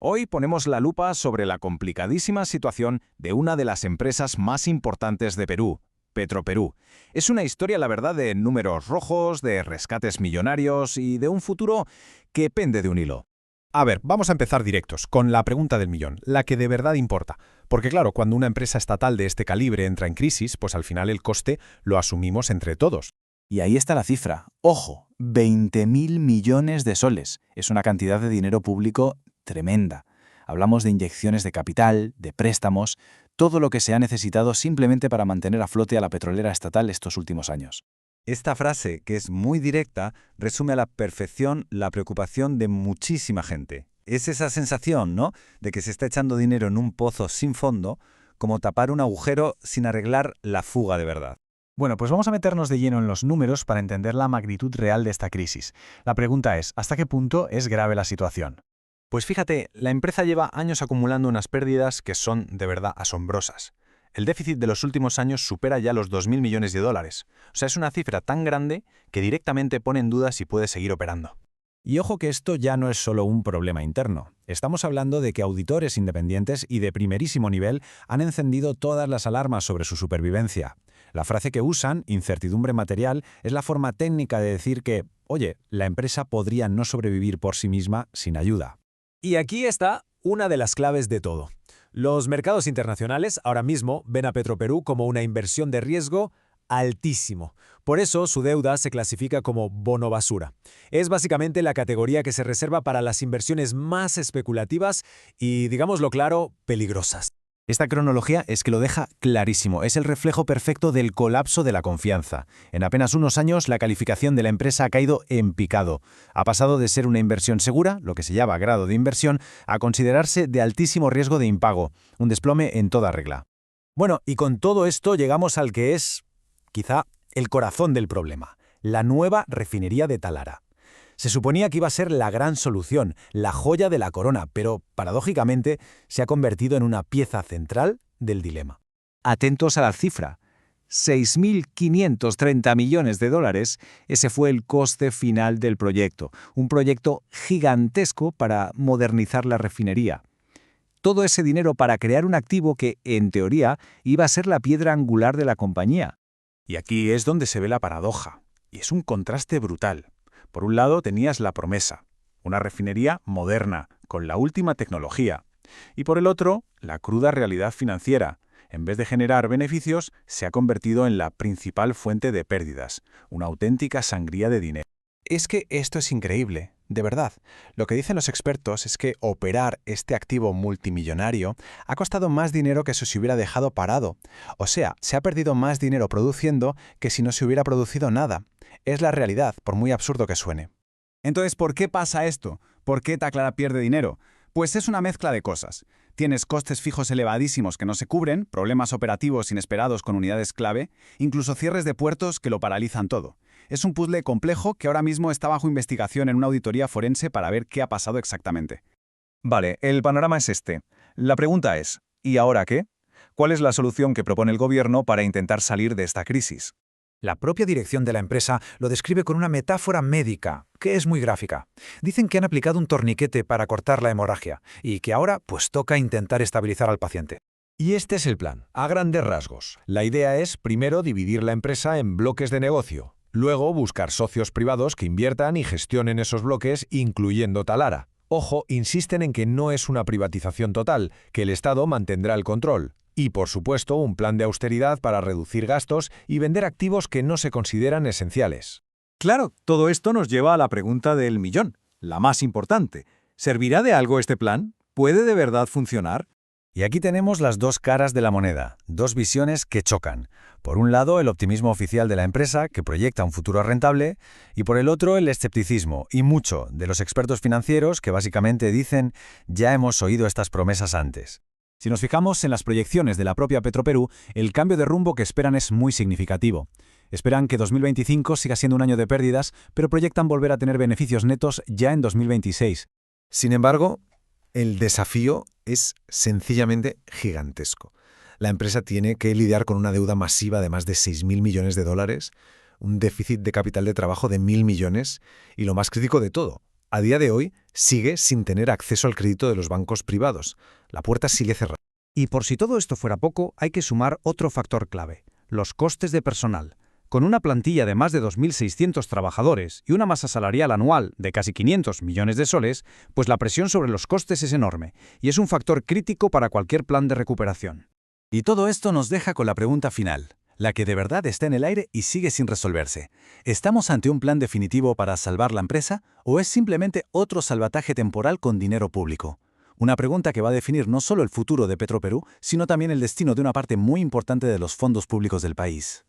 Hoy ponemos la lupa sobre la complicadísima situación de una de las empresas más importantes de Perú, Petroperú. Es una historia, la verdad, de números rojos, de rescates millonarios y de un futuro que pende de un hilo. A ver, vamos a empezar directos, con la pregunta del millón, la que de verdad importa. Porque claro, cuando una empresa estatal de este calibre entra en crisis, pues al final el coste lo asumimos entre todos. Y ahí está la cifra. Ojo, 20.000 millones de soles. Es una cantidad de dinero público tremenda. Hablamos de inyecciones de capital, de préstamos, todo lo que se ha necesitado simplemente para mantener a flote a la petrolera estatal estos últimos años. Esta frase, que es muy directa, resume a la perfección la preocupación de muchísima gente. Es esa sensación, ¿no?, de que se está echando dinero en un pozo sin fondo, como tapar un agujero sin arreglar la fuga de verdad. Bueno, pues vamos a meternos de lleno en los números para entender la magnitud real de esta crisis. La pregunta es, ¿hasta qué punto es grave la situación? Pues fíjate, la empresa lleva años acumulando unas pérdidas que son de verdad asombrosas. El déficit de los últimos años supera ya los 2.000 millones de dólares. O sea, es una cifra tan grande que directamente pone en duda si puede seguir operando. Y ojo que esto ya no es solo un problema interno. Estamos hablando de que auditores independientes y de primerísimo nivel han encendido todas las alarmas sobre su supervivencia. La frase que usan, incertidumbre material, es la forma técnica de decir que, oye, la empresa podría no sobrevivir por sí misma sin ayuda. Y aquí está una de las claves de todo. Los mercados internacionales ahora mismo ven a Petroperú como una inversión de riesgo altísimo. Por eso su deuda se clasifica como bono basura. Es básicamente la categoría que se reserva para las inversiones más especulativas y, digámoslo claro, peligrosas. Esta cronología es que lo deja clarísimo, es el reflejo perfecto del colapso de la confianza. En apenas unos años, la calificación de la empresa ha caído en picado. Ha pasado de ser una inversión segura, lo que se llama grado de inversión, a considerarse de altísimo riesgo de impago, un desplome en toda regla. Bueno, y con todo esto llegamos al que es, quizá, el corazón del problema, la nueva refinería de Talara. Se suponía que iba a ser la gran solución, la joya de la corona, pero, paradójicamente, se ha convertido en una pieza central del dilema. Atentos a la cifra. 6.530 millones de dólares, ese fue el coste final del proyecto. Un proyecto gigantesco para modernizar la refinería. Todo ese dinero para crear un activo que, en teoría, iba a ser la piedra angular de la compañía. Y aquí es donde se ve la paradoja. Y es un contraste brutal. Por un lado tenías la promesa, una refinería moderna, con la última tecnología. Y por el otro, la cruda realidad financiera. En vez de generar beneficios, se ha convertido en la principal fuente de pérdidas, una auténtica sangría de dinero. Es que esto es increíble, de verdad. Lo que dicen los expertos es que operar este activo multimillonario ha costado más dinero que si se hubiera dejado parado. O sea, se ha perdido más dinero produciendo que si no se hubiera producido nada. Es la realidad, por muy absurdo que suene. Entonces, ¿por qué pasa esto? ¿Por qué Talara pierde dinero? Pues es una mezcla de cosas. Tienes costes fijos elevadísimos que no se cubren, problemas operativos inesperados con unidades clave, incluso cierres de puertos que lo paralizan todo. Es un puzzle complejo que ahora mismo está bajo investigación en una auditoría forense para ver qué ha pasado exactamente. Vale, el panorama es este. La pregunta es, ¿y ahora qué? ¿Cuál es la solución que propone el gobierno para intentar salir de esta crisis? La propia dirección de la empresa lo describe con una metáfora médica, que es muy gráfica. Dicen que han aplicado un torniquete para cortar la hemorragia y que ahora pues toca intentar estabilizar al paciente. Y este es el plan, a grandes rasgos. La idea es, primero, dividir la empresa en bloques de negocio. Luego, buscar socios privados que inviertan y gestionen esos bloques, incluyendo Talara. Ojo, insisten en que no es una privatización total, que el Estado mantendrá el control. Y, por supuesto, un plan de austeridad para reducir gastos y vender activos que no se consideran esenciales. Claro, todo esto nos lleva a la pregunta del millón, la más importante. ¿Servirá de algo este plan? ¿Puede de verdad funcionar? Y aquí tenemos las dos caras de la moneda, dos visiones que chocan. Por un lado, el optimismo oficial de la empresa, que proyecta un futuro rentable, y por el otro, el escepticismo, y mucho, de los expertos financieros que básicamente dicen «ya hemos oído estas promesas antes». Si nos fijamos en las proyecciones de la propia Petroperú, el cambio de rumbo que esperan es muy significativo. Esperan que 2025 siga siendo un año de pérdidas, pero proyectan volver a tener beneficios netos ya en 2026. Sin embargo, el desafío es sencillamente gigantesco. La empresa tiene que lidiar con una deuda masiva de más de 6.000 millones de dólares, un déficit de capital de trabajo de 1.000 millones y lo más crítico de todo, a día de hoy sigue sin tener acceso al crédito de los bancos privados. La puerta sigue cerrada. Y por si todo esto fuera poco, hay que sumar otro factor clave: los costes de personal. Con una plantilla de más de 2.600 trabajadores y una masa salarial anual de casi 500 millones de soles, pues la presión sobre los costes es enorme, y es un factor crítico para cualquier plan de recuperación. Y todo esto nos deja con la pregunta final, la que de verdad está en el aire y sigue sin resolverse. ¿Estamos ante un plan definitivo para salvar la empresa o es simplemente otro salvataje temporal con dinero público? Una pregunta que va a definir no solo el futuro de Petroperú, sino también el destino de una parte muy importante de los fondos públicos del país.